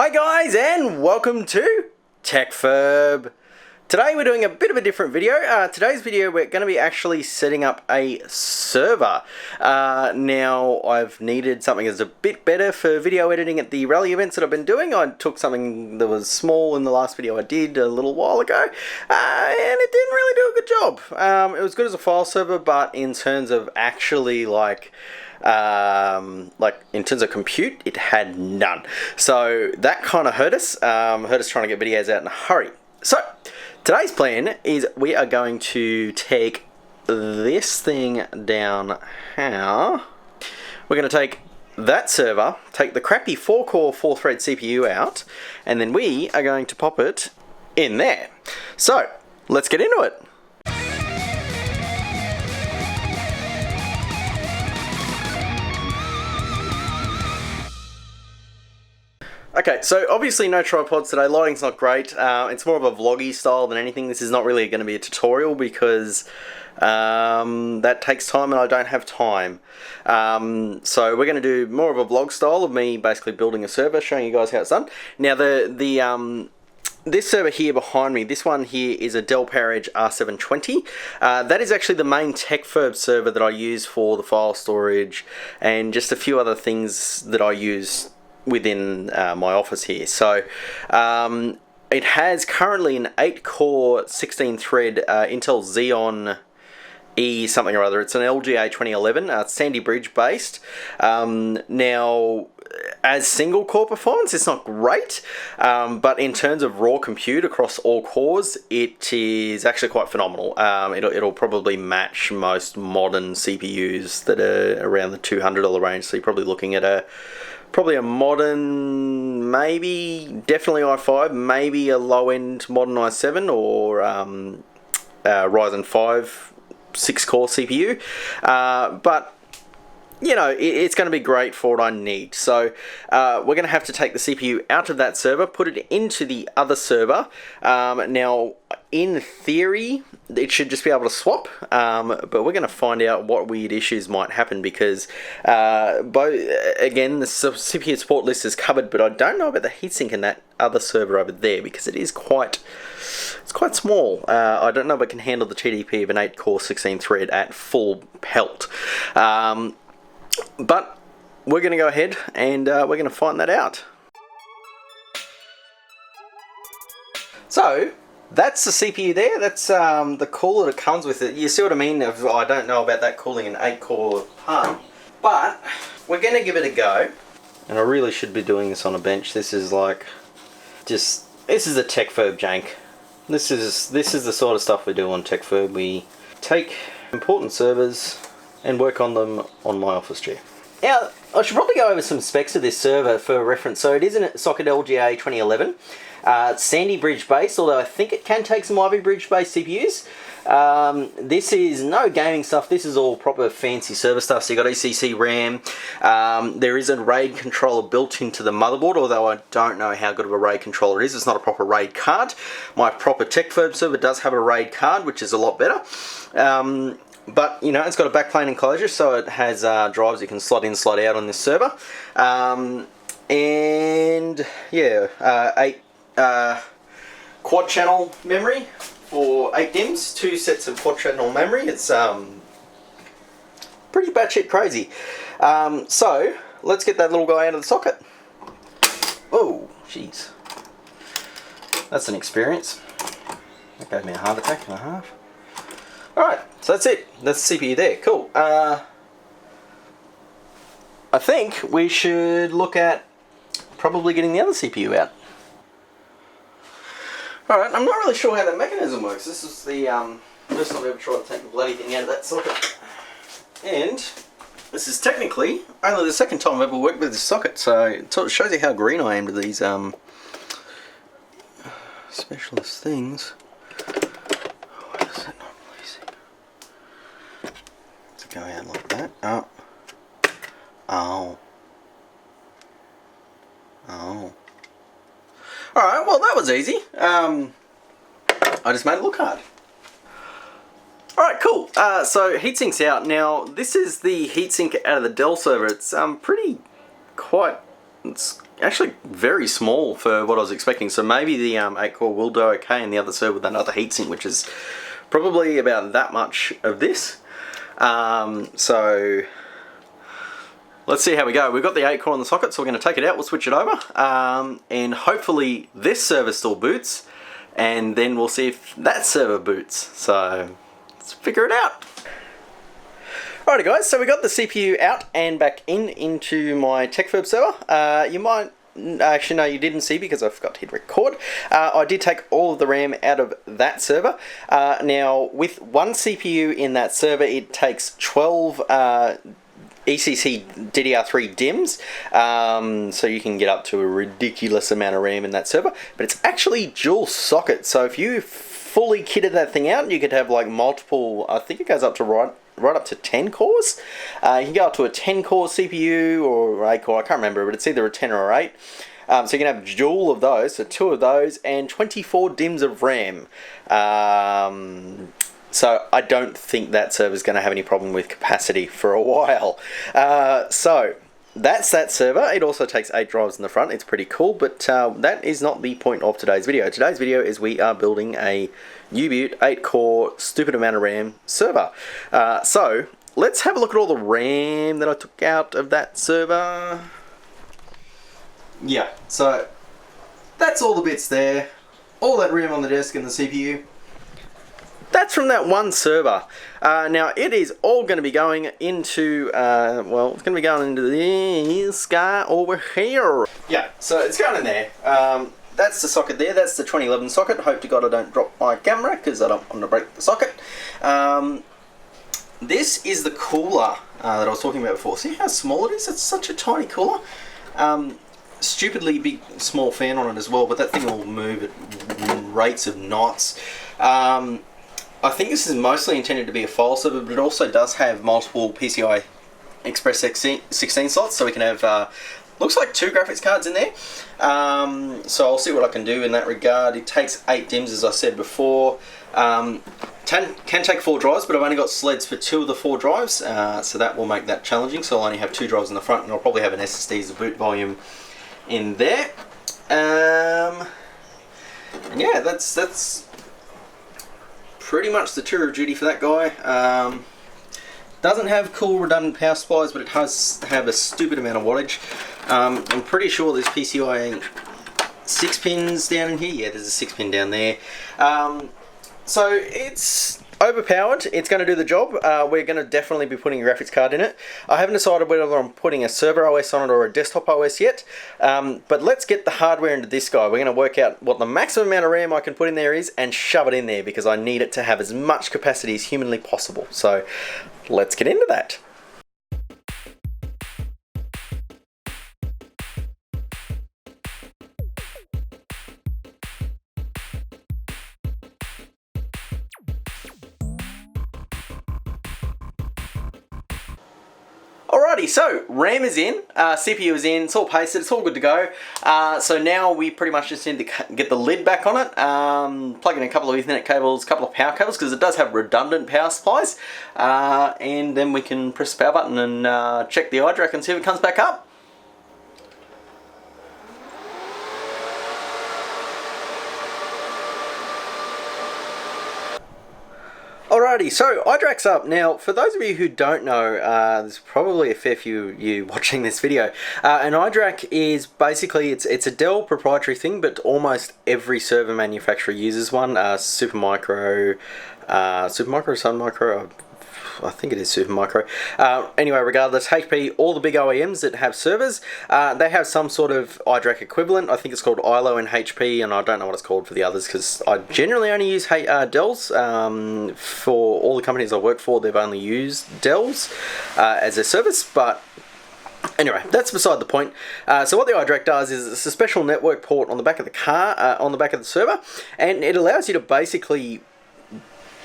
Hi guys, and welcome to TechFurb. Today we're doing a bit of a different video. Today's video we're going to be actually setting up a server. Now I've needed something that's a bit better for video editing at the rally events that I've been doing. I took something that was small in the last video I did a little while ago, and it didn't really do a good job. It was good as a file server, but in terms of actually like in terms of compute, it had none. So that kind of hurt us trying to get videos out in a hurry. So today's plan is we are going to take this thing down here. We're going to take that server, take the crappy 4-core 4-thread CPU out, and then we are going to pop it in there. So let's get into it. Okay, so obviously no tripods today, lighting's not great, it's more of a vloggy style than anything. This is not really going to be a tutorial because that takes time and I don't have time. So we're going to do more of a vlog style of me basically building a server, showing you guys how it's done. Now this server here behind me, this one here is a Dell PowerEdge R720. That is actually the main TechFurb server that I use for the file storage and just a few other things that I use within my office here. So it has currently an 8-core 16-thread Intel Xeon E something or other. It's an LGA 2011. It's Sandy Bridge based. Now, as single core performance, it's not great, but in terms of raw compute across all cores, it is actually quite phenomenal. It'll probably match most modern CPUs that are around the $200 range. So you're probably looking at probably a modern, definitely i5, maybe a low-end modern i7 or Ryzen 5 6-core CPU. But you know, it's going to be great for what I need. So we're going to have to take the CPU out of that server, put it into the other server. Now, in theory, it should just be able to swap, but we're going to find out what weird issues might happen because, again, the CPU support list is covered, but I don't know about the heatsink in that other server over there because it is quite small. I don't know if it can handle the TDP of an 8-core 16-thread at full pelt. But we're going to go ahead and we're going to find that out. So that's the CPU there. That's the cooler that comes with it. You see what I mean? I don't know about that cooling an 8-core part, but we're going to give it a go. And I really should be doing this on a bench. This is like this is a TechFurb jank. This is the sort of stuff we do on TechFurb. We take important servers and work on them on my office chair. Now, I should probably go over some specs of this server for reference. So it is a socket LGA 2011. It's Sandy Bridge based, although I think it can take some Ivy Bridge based CPUs. This is no gaming stuff. This is all proper fancy server stuff. So you got ECC RAM. There is a RAID controller built into the motherboard, although I don't know how good of a RAID controller it is. It's not a proper RAID card. My proper TechFurb server does have a RAID card, which is a lot better. But, you know, it's got a backplane enclosure, so it has drives you can slot in, slot out on this server. And, yeah, 8 quad channel memory for 8 DIMMs, 2 sets of quad channel memory. It's pretty batshit crazy. So, let's get that little guy out of the socket. Oh, jeez. That's an experience. That gave me a heart attack and a half. Alright, so that's it. That's the CPU there. Cool. I think we should look at probably getting the other CPU out. Alright, I'm not really sure how that mechanism works. This is the first time I've ever tried to take the bloody thing out of that socket. And this is technically only the second time I've ever worked with this socket, so it sort of shows you how green I am to these specialist things. Go out like that. Oh. Alright, well that was easy. I just made it look hard. Alright, cool. So heatsink's out. Now, this is the heatsink out of the Dell server. It's actually very small for what I was expecting. So maybe the 8-core will do okay, and the other server with another heatsink, which is probably about that much of this. So let's see how we go. We've got the 8-core on the socket, so we're going to take it out. We'll switch it over, and hopefully this server still boots, and then we'll see if that server boots. So let's figure it out. Alrighty guys, so we got the CPU out and back into my TechFurb server. You might, actually no, you didn't see because I forgot to hit record. I did take all of the RAM out of that server. Now with one CPU in that server, it takes 12 ECC DDR3 DIMMs, so you can get up to a ridiculous amount of RAM in that server, but it's actually dual socket. So if you fully kitted that thing out, you could have like multiple, I think it goes up to right up to 10 cores. You can go up to a 10 core CPU or 8 core, I can't remember, but it's either a 10 or 8. So you can have dual of those, so 2 of those, and 24 DIMMs of RAM. So I don't think that server's going to have any problem with capacity for a while. So that's that server. It also takes 8 drives in the front. It's pretty cool, but that is not the point of today's video. Today's video is we are building a U-Butte 8-core stupid amount of RAM server. So let's have a look at all the RAM that I took out of that server. Yeah, so that's all the bits there. All that RAM on the desk and the CPU. That's from that one server. Now it is all going to be going into, well, it's going to be going into this guy over here. Yeah, so it's going in there. That's the socket there. That's the 2011 socket. Hope to God I don't drop my camera because I don't want to break the socket. This is the cooler that I was talking about before. See how small it is? It's such a tiny cooler. Stupidly big small fan on it as well, but that thing will move at rates of knots. I think this is mostly intended to be a file server, but it also does have multiple PCI Express 16 slots, so we can have, looks like 2 graphics cards in there. So I'll see what I can do in that regard. It takes 8 DIMMs, as I said before. Can take 4 drives, but I've only got sleds for 2 of the 4 drives, so that will make that challenging. So I'll only have 2 drives in the front, and I'll probably have an SSD as a boot volume in there. And yeah, that's pretty much the tour of duty for that guy. Doesn't have cool redundant power supplies, but it does have a stupid amount of wattage. I'm pretty sure there's PCI 6 pins down in here. Yeah, there's a 6 pin down there. So it's overpowered. It's going to do the job. We're going to definitely be putting a graphics card in it. I haven't decided whether I'm putting a server OS on it or a desktop OS yet. But let's get the hardware into this guy. We're going to work out what the maximum amount of RAM I can put in there is and shove it in there because I need it to have as much capacity as humanly possible. So let's get into that. Alrighty, so RAM is in, CPU is in, it's all pasted, it's all good to go. So now we pretty much just need to get the lid back on it, plug in a couple of Ethernet cables, a couple of power cables, because it does have redundant power supplies, and then we can press the power button and check the iDRAC and see if it comes back up. Alrighty, so iDRAC's up. Now, for those of you who don't know, there's probably a fair few of you watching this video. An iDRAC is basically, it's a Dell proprietary thing, but almost every server manufacturer uses one. Supermicro, Sun Micro, I think it is Supermicro. Anyway, regardless, HP, all the big OEMs that have servers, they have some sort of iDRAC equivalent. I think it's called ILO in HP, and I don't know what it's called for the others because I generally only use Dells. For all the companies I work for, they've only used Dells as their service, but anyway, that's beside the point. So what the iDRAC does is it's a special network port on the back of the car, on the back of the server, and it allows you to basically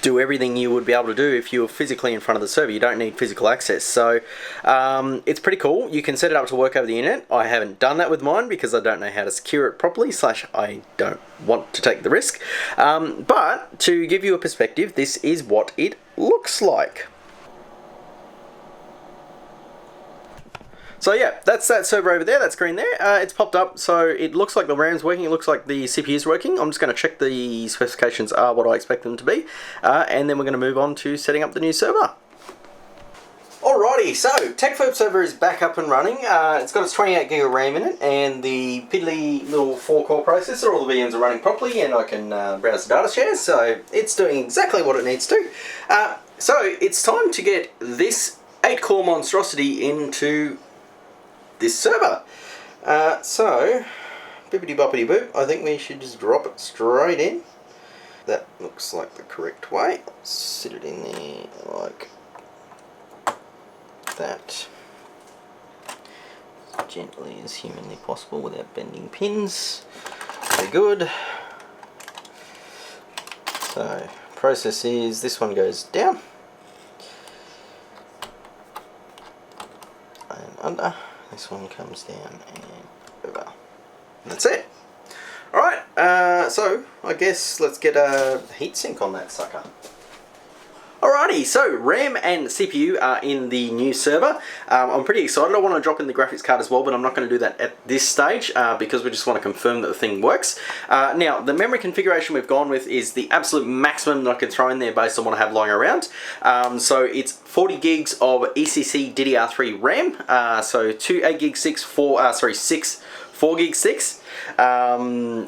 do everything you would be able to do if you were physically in front of the server. You don't need physical access. So it's pretty cool. You can set it up to work over the internet. I haven't done that with mine because I don't know how to secure it properly, / I don't want to take the risk. But to give you a perspective, this is what it looks like. So yeah, that's that server over there, that's green there. It's popped up, so it looks like the RAM's working, it looks like the CPU's working. I'm just going to check the specifications are what I expect them to be, and then we're going to move on to setting up the new server. Alrighty, so TechFurb server is back up and running. It's got its 28GB of RAM in it, and the piddly little 4-core processor. All the VMs are running properly, and I can browse the data shares, so it's doing exactly what it needs to. So it's time to get this 8-core monstrosity into this server. So, bippity boppity boop, I think we should just drop it straight in. That looks like the correct way. Sit it in there like that, as gently as humanly possible without bending pins. Very good. So process is, this one goes down and under, this one comes down and over. That's it. Alright, so I guess let's get a heatsink on that sucker. Alrighty, so RAM and CPU are in the new server. I'm pretty excited. I want to drop in the graphics card as well, but I'm not going to do that at this stage because we just want to confirm that the thing works. Now, the memory configuration we've gone with is the absolute maximum that I can throw in there based on what I have lying around. So it's 40 gigs of ECC DDR3 RAM, so 2 8GB 6, 6 4GB 6.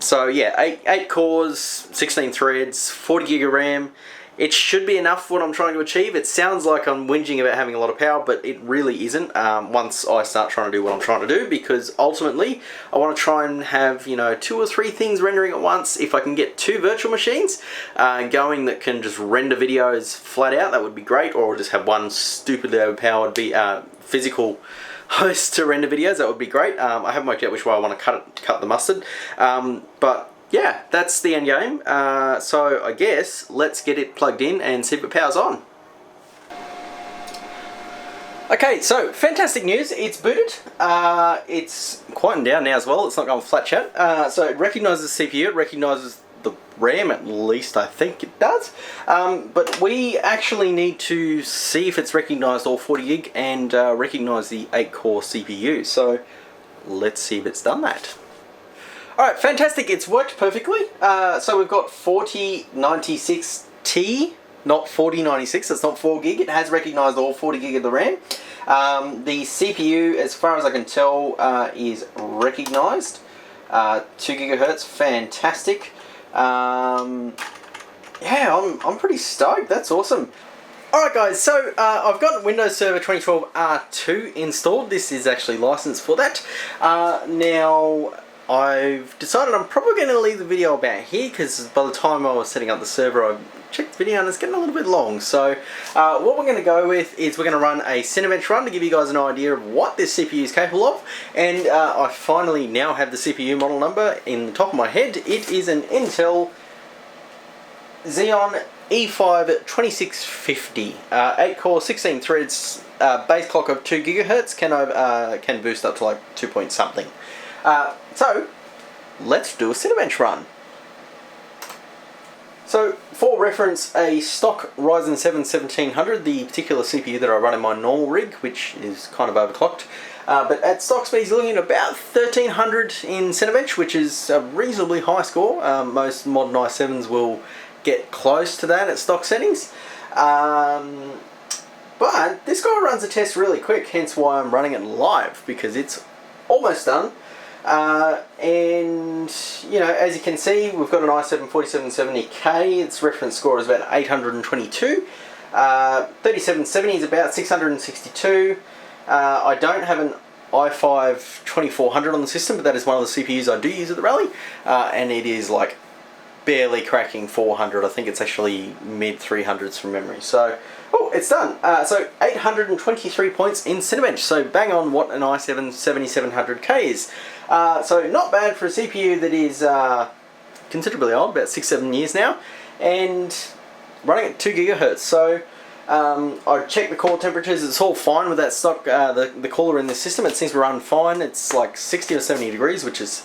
So yeah, 8 cores, 16 threads, 40 gig of RAM. It should be enough for what I'm trying to achieve. It sounds like I'm whinging about having a lot of power, but it really isn't once I start trying to do what I'm trying to do, because ultimately I want to try and have, you know, 2 or 3 things rendering at once. If I can get 2 virtual machines going that can just render videos flat out, that would be great, or just have one stupidly overpowered physical host to render videos, that would be great. I haven't worked out which way I want to cut the mustard, but yeah, that's the end game. So I guess let's get it plugged in and see if it powers on. Okay, so fantastic news. It's booted. It's quieting down now as well. It's not going flat chat. So it recognises the CPU. It recognises the RAM, at least I think it does. But we actually need to see if it's recognised all 40 gig and recognise the 8-core CPU. So let's see if it's done that. Alright, fantastic, it's worked perfectly. So we've got 4096T, not 4096, it's not 4 gig, it has recognised all 40 gig of the RAM. The CPU, as far as I can tell, is recognised. 2 gigahertz, fantastic. Yeah, I'm pretty stoked, that's awesome. Alright guys, so I've got Windows Server 2012 R2 installed. This is actually licensed for that. Now, I've decided I'm probably going to leave the video about here, because by the time I was setting up the server I checked the video and it's getting a little bit long. So what we're going to go with is we're going to run a Cinebench run to give you guys an idea of what this CPU is capable of. And I finally now have the CPU model number in the top of my head. It is an Intel Xeon E5 2650, 8 core, 16 threads, base clock of 2 gigahertz, can boost up to like 2 point something. So let's do a Cinebench run. So for reference, a stock Ryzen 7 1700, the particular CPU that I run in my normal rig, which is kind of overclocked, but at stock speeds you're looking at about 1300 in Cinebench, which is a reasonably high score. Most modern i7s will get close to that at stock settings. But this guy runs a test really quick, hence why I'm running it live, because it's almost done. And you know, as you can see, we've got an i7 4770K. Its reference score is about 822. 3770 is about 662. I don't have an i5 2400 on the system, but that is one of the CPUs I do use at the rally, and it is like barely cracking 400. I think it's actually mid 300s from memory. So, oh, it's done. So 823 points in Cinebench. So bang on what an i7 7700K is. So not bad for a CPU that is considerably old, about 6-7 years now, and running at 2 gigahertz. So I checked the core temperatures. It's all fine with that stock. The cooler in the system, it seems to run fine. It's like 60 or 70 degrees, which is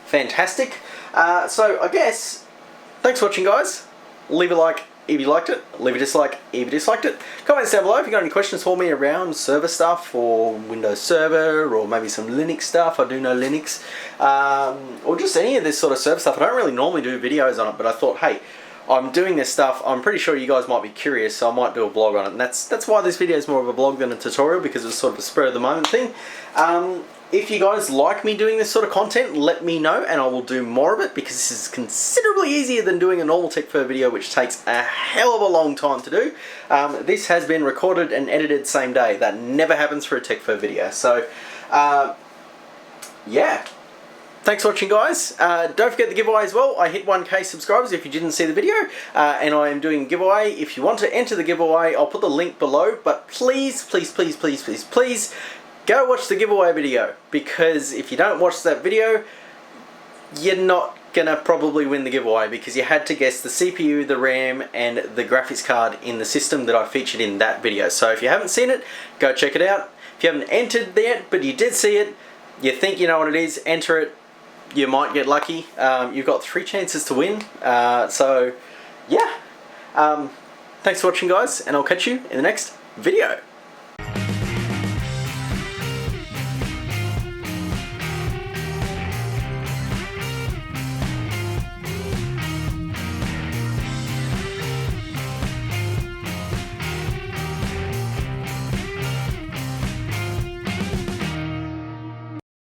fantastic. So I guess, thanks for watching guys. Leave a like, if you liked it. Leave a dislike if you disliked it. Comments down below if you got any questions for me around server stuff or Windows Server or maybe some Linux stuff. I do know Linux. Or just any of this sort of server stuff. I don't really normally do videos on it, but I thought, hey, I'm doing this stuff, I'm pretty sure you guys might be curious, so I might do a blog on it. And that's why this video is more of a blog than a tutorial, because it's sort of a spur of the moment thing. If you guys like me doing this sort of content, let me know and I will do more of it, because this is considerably easier than doing a normal TechFurb video, which takes a hell of a long time to do. This has been recorded and edited same day. That never happens for a TechFurb video. So, yeah. Thanks for watching, guys. Don't forget the giveaway as well. I hit 1k subscribers if you didn't see the video, and I am doing a giveaway. If you want to enter the giveaway, I'll put the link below, but please, please, please, please, please, please, go watch the giveaway video, because if you don't watch that video, you're not gonna probably win the giveaway, because you had to guess the CPU, the RAM, and the graphics card in the system that I featured in that video. So if you haven't seen it, go check it out. If you haven't entered yet, but you did see it, you think you know what it is, enter it. You might get lucky. You've got 3 chances to win. So, yeah. Thanks for watching, guys, and I'll catch you in the next video.